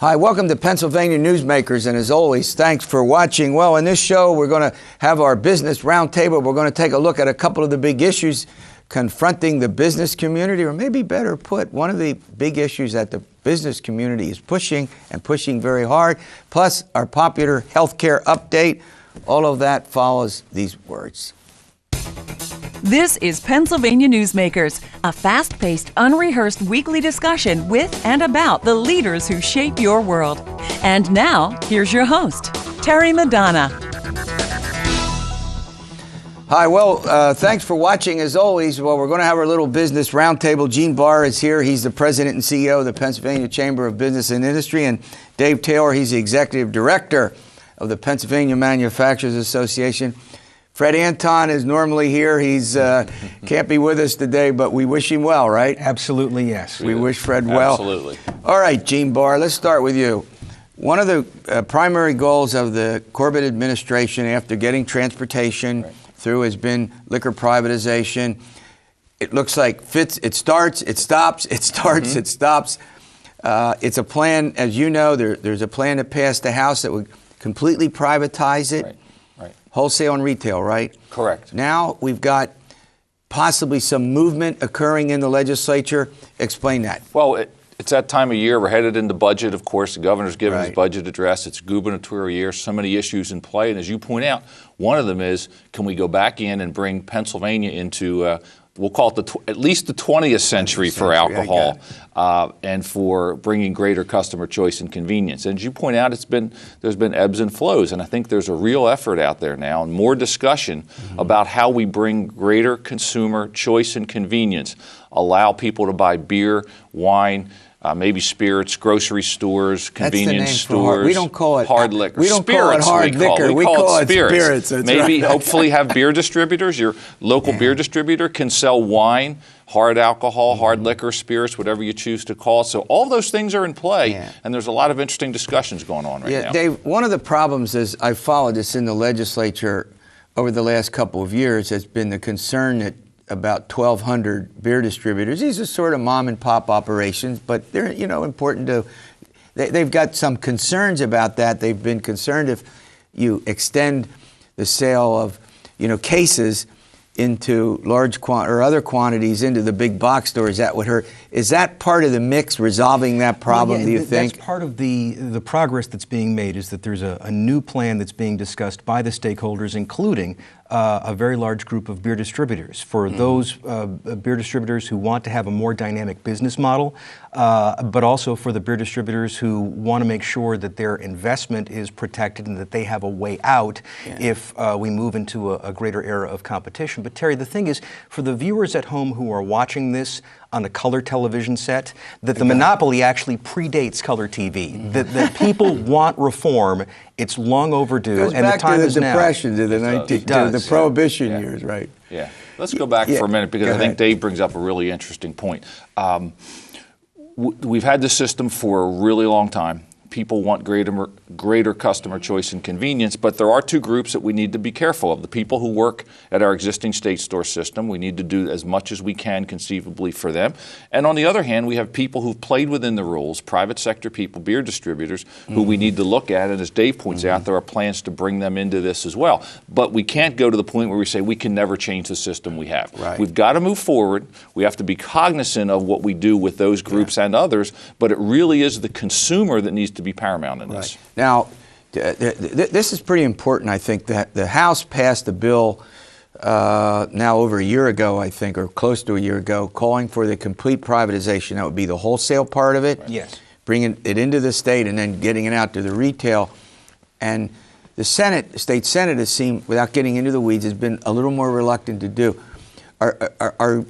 Hi, welcome to Pennsylvania Newsmakers, and as always, thanks for watching. Well, in this show, we're going to have our business roundtable. We're going to take a look at a couple of the big issues confronting the business community, or maybe better put, one of the big issues that the business community is pushing, and pushing very hard, plus our popular healthcare update. All of that follows these words. This is Pennsylvania Newsmakers, a fast-paced, unrehearsed weekly discussion with and about the leaders who shape your world. And now, here's your host, Terry Madonna. Hi, well, thanks for watching. As always, well, we're going to have our little business roundtable. Gene Barr is here. He's the president and CEO of the Pennsylvania Chamber of Business and Industry. And Dave Taylor, he's the executive director of the Pennsylvania Manufacturers Association. Fred Anton is normally here. He's can't be with us today, but we wish him well, right? Absolutely, yes. We wish Fred well. Absolutely. All right, Gene Barr, let's start with you. One of the primary goals of the Corbett administration after getting transportation through has been liquor privatization. It looks like it starts, it stops, it starts, it stops. It's a plan, as you know, there's a plan to pass the House that would completely privatize it. Right. Wholesale and retail, right? Correct. Now we've got possibly some movement occurring in the legislature. Explain that. Well, it's that time of year. We're headed into budget, of course. The governor's given his budget address. It's a gubernatorial year. So many issues in play. And as you point out, one of them is, can we go back in and bring Pennsylvania into we'll call it at least the 20th century for alcohol, and for bringing greater customer choice and convenience. And as you point out, there's been ebbs and flows, and I think there's a real effort out there now and more discussion about how we bring greater consumer choice and convenience, allow people to buy beer, wine, maybe spirits, grocery stores, convenience stores. We don't call it hard liquor. We don't call it hard liquor. We call it spirits. Maybe hopefully have beer distributors. Your local beer distributor can sell wine, hard alcohol, hard liquor, spirits, whatever you choose to call it. So all those things are in play, and there's a lot of interesting discussions going on right now. Dave, one of the problems is I've followed this in the legislature over the last couple of years has been the concern that about 1,200 beer distributors. These are sort of mom and pop operations, but they're, important to, they've got some concerns about that. They've been concerned if you extend the sale of, cases into large or other quantities into the big box stores, that would hurt. Is that part of the mix resolving that problem, do you think? That's part of the progress that's being made, is that there's a new plan that's being discussed by the stakeholders, including a very large group of beer distributors. For those beer distributors who want to have a more dynamic business model, but also for the beer distributors who want to make sure that their investment is protected and that they have a way out if we move into a greater era of competition. But Terry, the thing is, for the viewers at home who are watching this on a color television set, that the monopoly actually predates color TV. That people want reform. It's long overdue, and the time is now. Goes back to the Depression, to the Prohibition years, right? Yeah. Let's go back for a minute, because I think Dave brings up a really interesting point. We've had this system for a really long time. People want greater customer choice and convenience, but there are two groups that we need to be careful of. The people who work at our existing state store system, we need to do as much as we can conceivably for them. And on the other hand, we have people who've played within the rules, private sector people, beer distributors, who we need to look at. And as Dave points out, there are plans to bring them into this as well. But we can't go to the point where we say we can never change the system we have. Right. We've got to move forward. We have to be cognizant of what we do with those groups and others, but it really is the consumer that needs to be paramount in this. Now, this is pretty important, I think, that the House passed a bill now over a year ago, I think, or close to a year ago, calling for the complete privatization. That would be the wholesale part of it, bringing it into the state and then getting it out to the retail. And the state Senate has seemed, without getting into the weeds, has been a little more reluctant to do. Do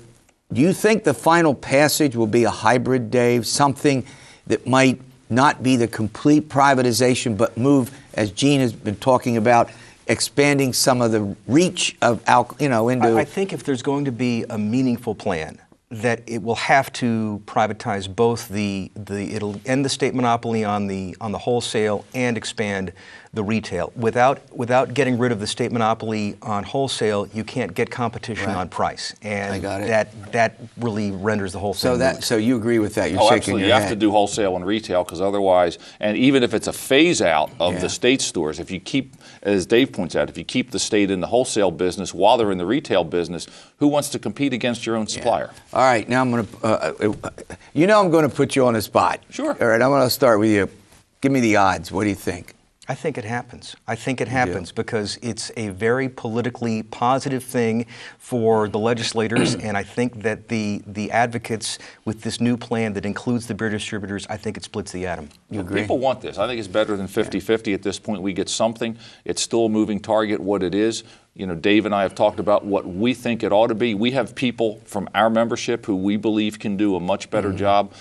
you think the final passage will be a hybrid, Dave, something that might not be the complete privatization, but move, as Gene has been talking about, expanding some of the reach of into... I think if there's going to be a meaningful plan that it will have to privatize both it'll end the state monopoly on the wholesale and expand the retail. Without getting rid of the state monopoly on wholesale, you can't get competition on price, and I got it. that really renders the whole thing moot. So you agree with that? You're Oh, shaking absolutely. your You head. have to do wholesale and retail, because otherwise, and even if it's a phase out of Yeah. the state stores, if you keep, as Dave points out, if you keep the state in the wholesale business while they're in the retail business, who wants to compete against your own supplier? All right, now I'm going to, I'm going to put you on the spot. Sure. All right, I'm going to start with you. Give me the odds. What do you think? I think it happens. I think it happens because it's a very politically positive thing for the legislators, and I think that the advocates with this new plan that includes the beer distributors, I think it splits the atom. You agree? People want this. I think it's better than 50-50 at this point. We get something. It's still a moving target, what it is. You know, Dave and I have talked about what we think it ought to be. We have people from our membership who we believe can do a much better job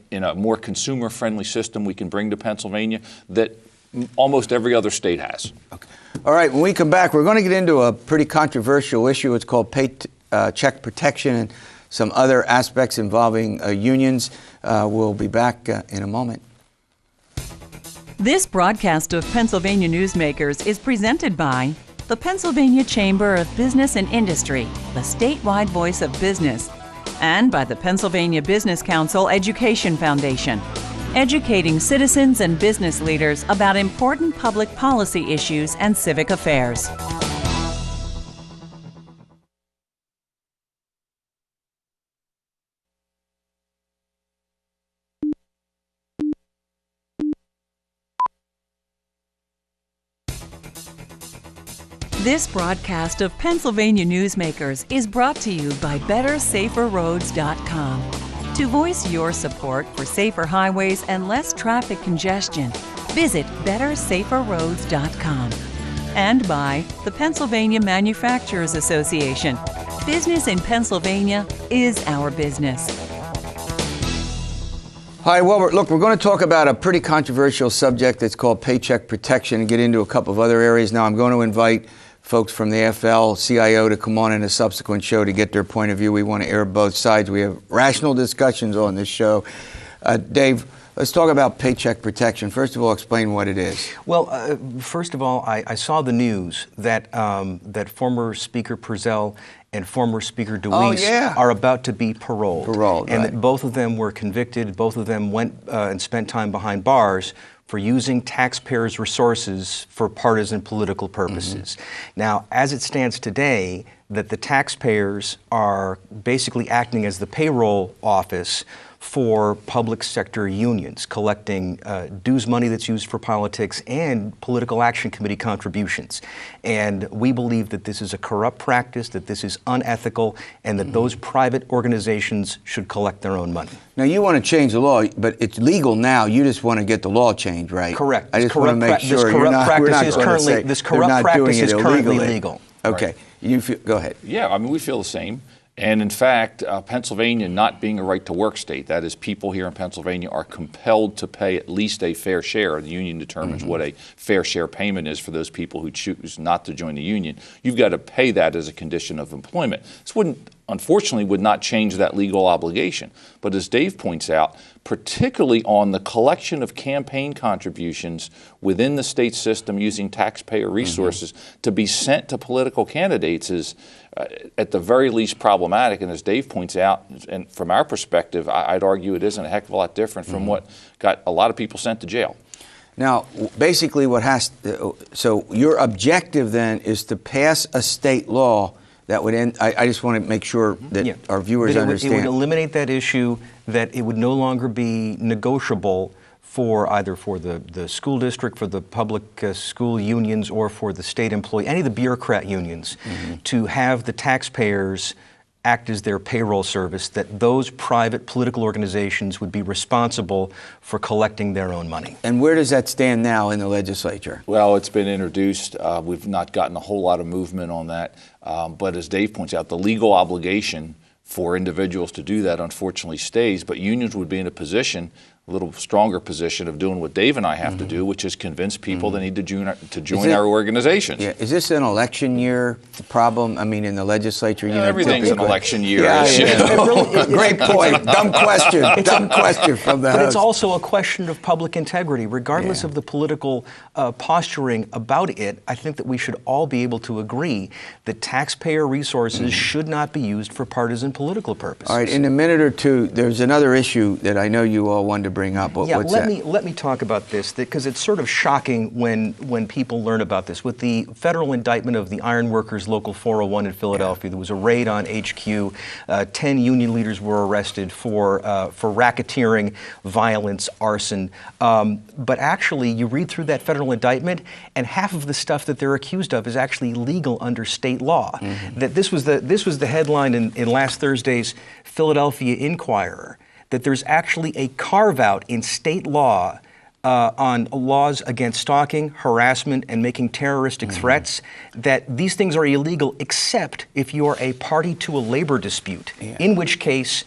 in a more consumer-friendly system we can bring to Pennsylvania that almost every other state has. Okay. All right, when we come back, we're going to get into a pretty controversial issue. It's called Paycheck protection and some other aspects involving unions. We'll be back in a moment. This broadcast of Pennsylvania Newsmakers is presented by the Pennsylvania Chamber of Business and Industry, the statewide voice of business, and by the Pennsylvania Business Council Education Foundation, educating citizens and business leaders about important public policy issues and civic affairs. This broadcast of Pennsylvania Newsmakers is brought to you by BetterSaferRoads.com. To voice your support for safer highways and less traffic congestion, visit BetterSaferRoads.com. And by the Pennsylvania Manufacturers Association. Business in Pennsylvania is our business. Hi, well, look, we're going to talk about a pretty controversial subject that's called paycheck protection and get into a couple of other areas. Now, I'm going to invite folks from the AFL-CIO to come on in a subsequent show to get their point of view. We want to air both sides. We have rational discussions on this show. Dave, let's talk about paycheck protection. First of all, explain what it is. Well, first of all, I saw the news that that former Speaker Purcell and former Speaker DeWeese are about to be paroled. And that both of them were convicted. Both of them went and spent time behind bars for using taxpayers' resources for partisan political purposes. Now, as it stands today, that the taxpayers are basically acting as the payroll office for public sector unions, collecting dues money that's used for politics and political action committee contributions. And we believe that this is a corrupt practice, that this is unethical, and that those private organizations should collect their own money. Now, you want to change the law, but it's legal now. You just want to get the law changed, right? Correct. I just want to make sure This corrupt practice is currently legal. Okay. Right. Go ahead. Yeah, I mean, we feel the same. And in fact, Pennsylvania not being a right-to-work state, that is, people here in Pennsylvania are compelled to pay at least a fair share. The union determines what a fair share payment is for those people who choose not to join the union. You've got to pay that as a condition of employment. This unfortunately would not change that legal obligation. But as Dave points out, particularly on the collection of campaign contributions within the state system using taxpayer resources to be sent to political candidates is at the very least problematic. And as Dave points out, and from our perspective, I'd argue it isn't a heck of a lot different from what got a lot of people sent to jail. Now, basically so your objective then is to pass a state law that would end. I just want to make sure that our viewers understand. It would eliminate that issue, that it would no longer be negotiable for either for the school district, for the public school unions, or for the state employee, any of the bureaucrat unions, to have the taxpayers act as their payroll service, that those private political organizations would be responsible for collecting their own money. And where does that stand now in the legislature? Well, it's been introduced. We've not gotten a whole lot of movement on that. But as Dave points out, the legal obligation for individuals to do that unfortunately stays, but unions would be in a position a little stronger position of doing what Dave and I have to do, which is convince people they need to join our organizations. Yeah. Is this an election year problem? I mean, in the legislature, everything's an election year. Great point. Dumb question. Dumb question from the host. But it's also a question of public integrity. Regardless of the political posturing about it, I think that we should all be able to agree that taxpayer resources should not be used for partisan political purposes. All right. In a minute or two, there's another issue that I know you all wanted to bring up. What's that? Let me talk about this, because it's sort of shocking when people learn about this. With the federal indictment of the Iron Workers Local 401 in Philadelphia, there was a raid on HQ. 10 union leaders were arrested for racketeering, violence, arson. But actually, you read through that federal indictment, and half of the stuff that they're accused of is actually legal under state law. That this was the headline in last Thursday's Philadelphia Inquirer, that there's actually a carve-out in state law on laws against stalking, harassment, and making terroristic threats, that these things are illegal except if you are a party to a labor dispute, in which case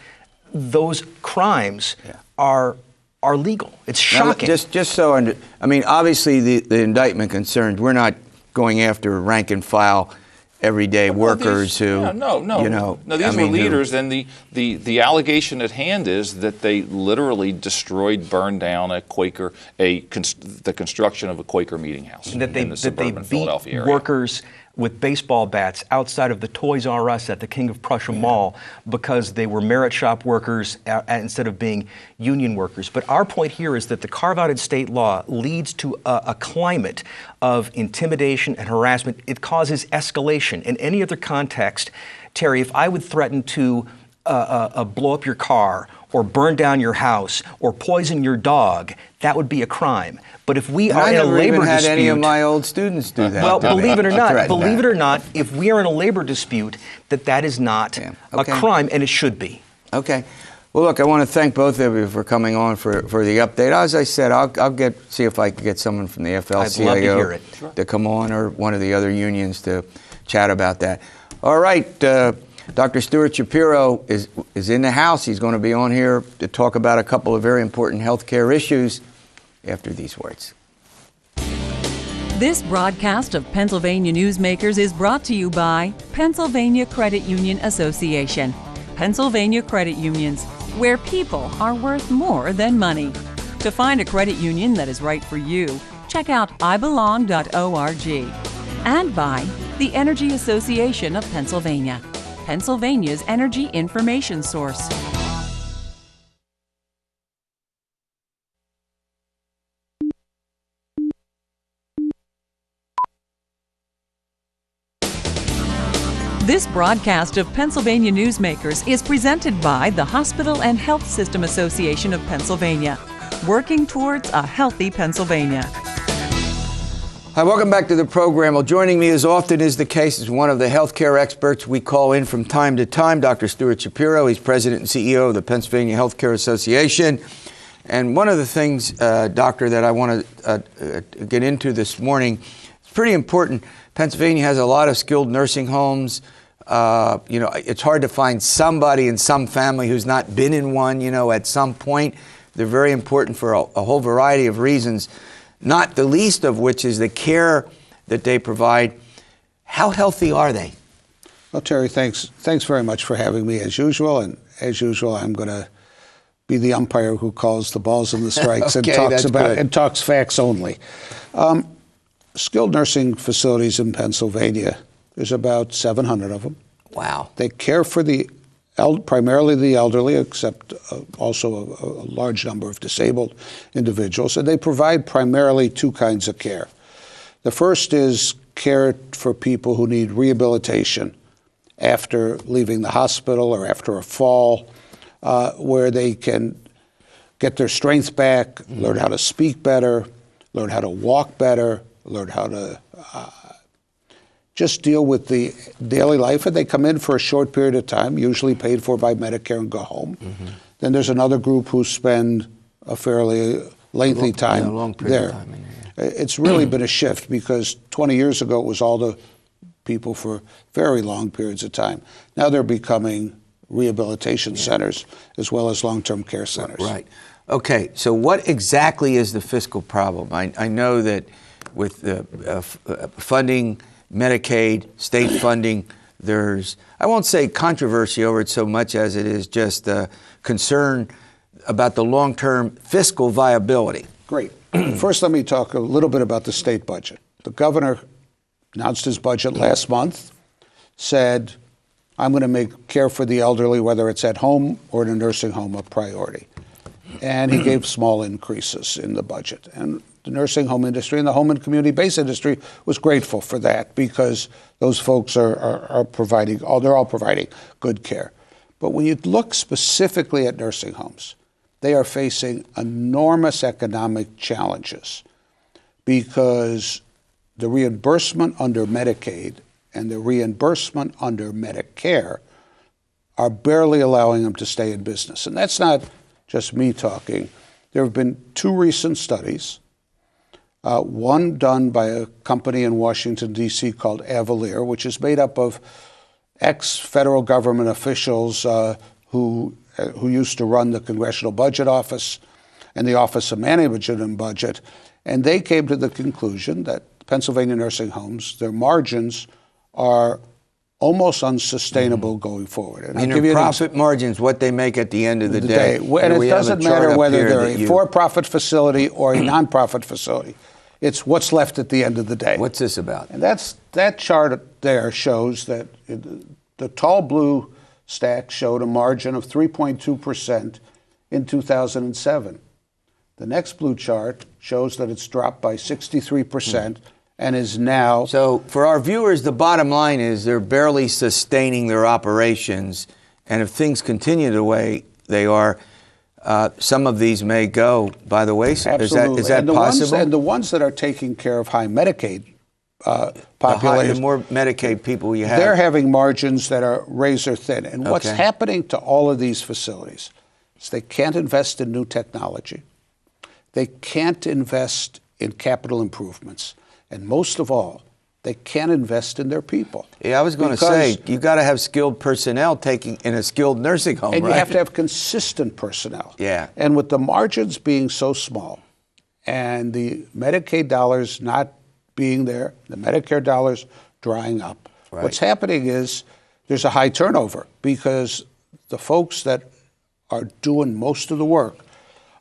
those crimes are legal. It's shocking. Now, just so, I mean, obviously the indictment concerned, we're not going after rank and file everyday workers who, these were leaders, and the allegation at hand is that they literally destroyed, burned down the construction of a Quaker meeting house and that they in the suburban Philadelphia area. Workers with baseball bats outside of the Toys R Us at the King of Prussia Mall because they were merit shop workers instead of being union workers. But our point here is that the carve-out in state law leads to a climate of intimidation and harassment. It causes escalation. In any other context, Terry, if I would threaten to blow up your car or burn down your house or poison your dog, that would be a crime. But if we are in a labor dispute, I never even had any of my old students do that. Well, believe it or not, if we are in a labor dispute, that is not a crime, and it should be. Okay. Well, look, I want to thank both of you for coming on for the update. As I said, I'll see if I can get someone from the AFL-CIO I'd love to hear it. To come on, or one of the other unions to chat about that. All right. Dr. Stuart Shapiro is in the house. He's going to be on here to talk about a couple of very important healthcare issues after these words. This broadcast of Pennsylvania Newsmakers is brought to you by Pennsylvania Credit Union Association. Pennsylvania Credit Unions, where people are worth more than money. To find a credit union that is right for you, check out ibelong.org. And by the Energy Association of Pennsylvania, Pennsylvania's energy information source. This broadcast of Pennsylvania Newsmakers is presented by the Hospital and Health System Association of Pennsylvania, working towards a healthy Pennsylvania. Hi, welcome back to the program. Well, joining me as often is the case is one of the healthcare experts we call in from time to time, Dr. Stuart Shapiro. He's president and CEO of the Pennsylvania Healthcare Association. And one of the things, Doctor, that I want to get into this morning, it's pretty important. Pennsylvania has a lot of skilled nursing homes. It's hard to find somebody in some family who's not been in one, at some point. They're very important for a whole variety of reasons, not the least of which is the care that they provide. How healthy are they? Well, Terry, thanks very much for having me as usual. And as usual, I'm going to be the umpire who calls the balls and the strikes and talks facts only. Skilled nursing facilities in Pennsylvania, there's about 700 of them. Wow. They care for primarily the elderly, except also a large number of disabled individuals. And they provide primarily two kinds of care. The first is care for people who need rehabilitation after leaving the hospital or after a fall, where they can get their strength back, learn how to speak better, learn how to walk better, learn how to just deal with the daily life. And they come in for a short period of time, usually paid for by Medicare, and go home. Mm-hmm. Then there's another group who spend a fairly lengthy time long period there. Of time in It's really been a shift, because 20 years ago it was all the people for very long periods of time. Now they're becoming rehabilitation centers as well as long-term care centers. Right. Okay, so what exactly is the fiscal problem? I know that with the funding, Medicaid, state funding, there's, I won't say controversy over it so much as it is just concern about the long-term fiscal viability. Great. First, let me talk a little bit about the state budget. The governor announced his budget last month, said, I'm going to make care for the elderly, whether it's at home or in a nursing home, a priority. And he gave small increases in the budget. And the nursing home industry and the home and community-based industry was grateful for that because those folks are providing, they're all providing good care. But when you look specifically at nursing homes, they are facing enormous economic challenges because the reimbursement under Medicaid and the reimbursement under Medicare are barely allowing them to stay in business. And that's not just me talking. There have been two recent studies, one done by a company in Washington, D.C. called Avalier, which is made up of ex-federal government officials who used to run the Congressional Budget Office and the Office of Management and Budget. And they came to the conclusion that Pennsylvania nursing homes, their margins are almost unsustainable going forward. And their profit margins, what they make at the end of the day. And it doesn't matter whether they're a for-profit facility or a non-profit facility. It's what's left at the end of the day. What's this about? And that chart there shows that the tall blue stack showed a margin of 3.2% in 2007. The next blue chart shows that it's dropped by 63% and is now... So for our viewers, the bottom line is they're barely sustaining their operations, and if things continue the way they are, some of these may go by the wayside. Absolutely. Is that possible? And the ones that are taking care of high Medicaid population, the more Medicaid people you have, they're having margins that are razor thin. And what's happening to all of these facilities is they can't invest in new technology. They can't invest in capital improvements. And most of all, they can't invest in their people. Yeah, I was going to say, you've got to have skilled personnel taking in a skilled nursing home, and right? you have to have consistent personnel. Yeah. And with the margins being so small and the Medicaid dollars not being there, the Medicare dollars drying up, what's happening is there's a high turnover because the folks that are doing most of the work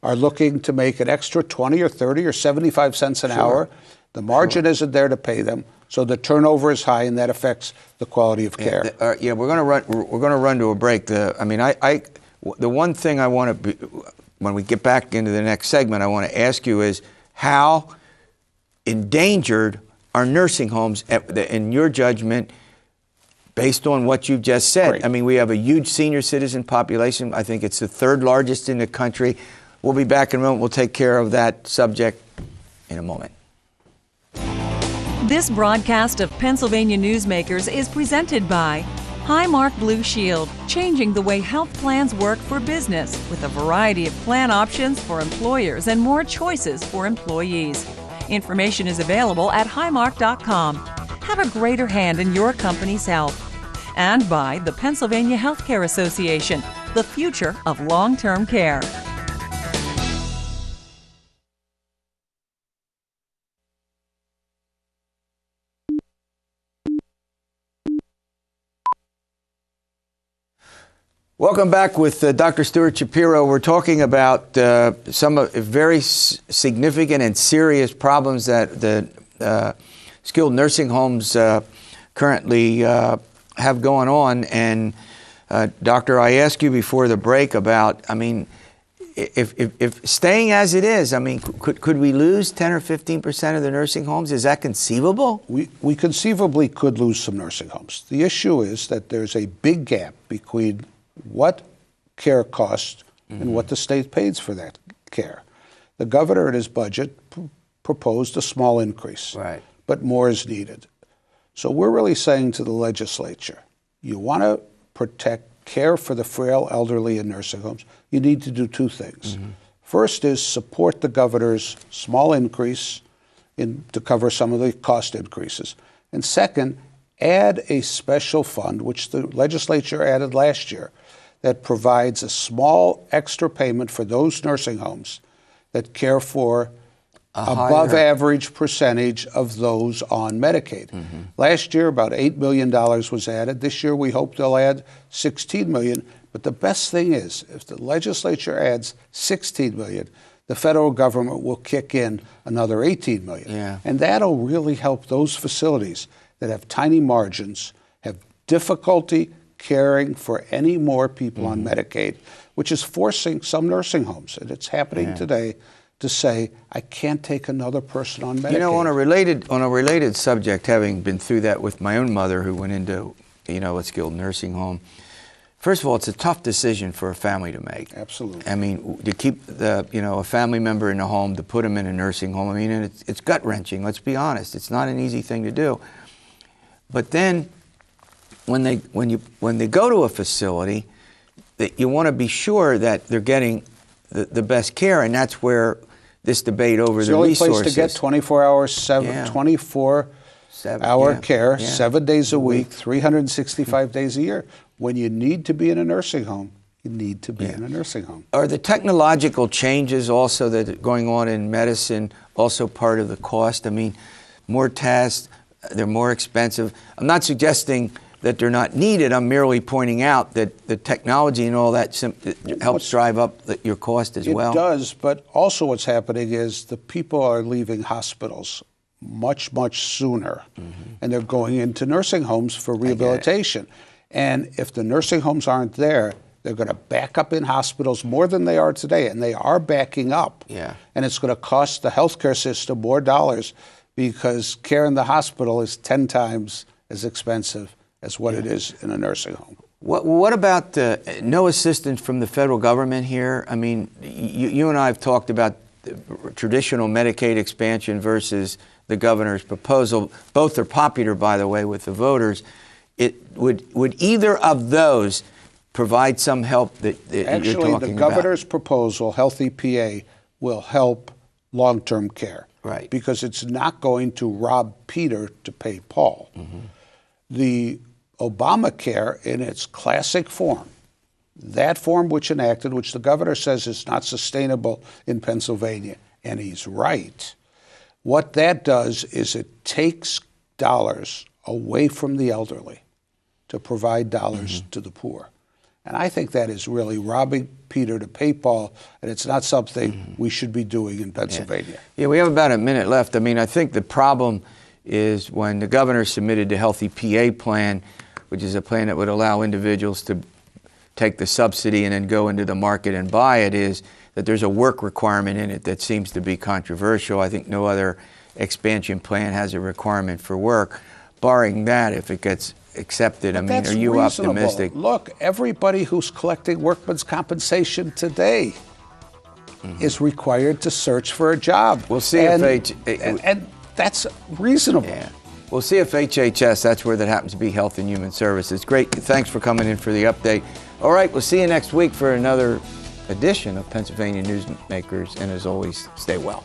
are looking to make an extra 20 or 30 or 75 cents an hour. The margin isn't there to pay them, so the turnover is high, and that affects the quality of care. We're going to run. We're going to run to a break. The one thing I want to, when we get back into the next segment, I want to ask you is how endangered are nursing homes, in your judgment, based on what you've just said? Great. I mean, we have a huge senior citizen population. I think it's the third largest in the country. We'll be back in a moment. We'll take care of that subject in a moment. This broadcast of Pennsylvania Newsmakers is presented by Highmark Blue Shield, changing the way health plans work for business with a variety of plan options for employers and more choices for employees. Information is available at highmark.com. Have a greater hand in your company's health. And by the Pennsylvania Healthcare Association, the future of long-term care. Welcome back with Dr. Stuart Shapiro. We're talking about some very significant and serious problems that the skilled nursing homes currently have going on. And Doctor, I asked you before the break about, I mean, if staying as it is, I mean, could we lose 10 or 15% of the nursing homes? Is that conceivable? We conceivably could lose some nursing homes. The issue is that there's a big gap between what care costs and what the state pays for that care. The governor in his budget proposed a small increase, but more is needed. So we're really saying to the legislature, you want to protect care for the frail elderly in nursing homes, you need to do two things. First is support the governor's small increase to cover some of the cost increases. And second, add a special fund, which the legislature added last year, that provides a small extra payment for those nursing homes that care for above average percentage of those on Medicaid. Last year, about $8 million was added. This year, we hope they'll add $16 million. But the best thing is, if the legislature adds $16 million, the federal government will kick in another $18 million. Yeah. And that'll really help those facilities that have tiny margins, have difficulty caring for any more people on Medicaid, which is forcing some nursing homes, and it's happening today, to say, I can't take another person on Medicaid. You know, on a related subject, having been through that with my own mother who went into, a skilled nursing home, first of all, it's a tough decision for a family to make. Absolutely. I mean, to keep a family member in a home, to put them in a nursing home, I mean, and it's gut-wrenching, let's be honest. It's not an easy thing to do. But then, when they go to a facility, that you want to be sure that they're getting the best care, and that's where this debate over the resources. It's the only place to get 24-hour, 24-hour care, 7 days a week, 365 days a year. When you need to be in a nursing home, you need to be in a nursing home. Are the technological changes also that are going on in medicine also part of the cost? I mean, more tests, they're more expensive. I'm not suggesting that they're not needed. I'm merely pointing out that the technology and all that helps drive up your cost as well. It does, but also what's happening is the people are leaving hospitals much, much sooner, and they're going into nursing homes for rehabilitation. And if the nursing homes aren't there, they're going to back up in hospitals more than they are today, and they are backing up. Yeah. And it's going to cost the healthcare system more dollars because care in the hospital is 10 times as expensive as what it is in a nursing home. What about no assistance from the federal government here? I mean, you and I have talked about the traditional Medicaid expansion versus the governor's proposal. Both are popular, by the way, with the voters. Would either of those provide some help that you're talking about? Actually, the governor's proposal, Healthy PA, will help long-term care. Right. Because it's not going to rob Peter to pay Paul. The Obamacare in its classic form, that form which enacted, which the governor says is not sustainable in Pennsylvania, and he's right, what that does is it takes dollars away from the elderly to provide dollars to the poor. And I think that is really robbing Peter to pay Paul, and it's not something we should be doing in Pennsylvania. Yeah, we have about a minute left. I mean, I think the problem is when the governor submitted the Healthy PA plan, which is a plan that would allow individuals to take the subsidy and then go into the market and buy it, is that there's a work requirement in it that seems to be controversial. I think no other expansion plan has a requirement for work. Barring that, if it gets accepted, I mean, are you reasonable. optimistic? Look, everybody who's collecting workman's compensation today is required to search for a job. We'll see and that's reasonable. Yeah. We'll see if HHS, that's where that happens to be, Health and Human Services. Great. Thanks for coming in for the update. All right, we'll see you next week for another edition of Pennsylvania Newsmakers, and as always, stay well.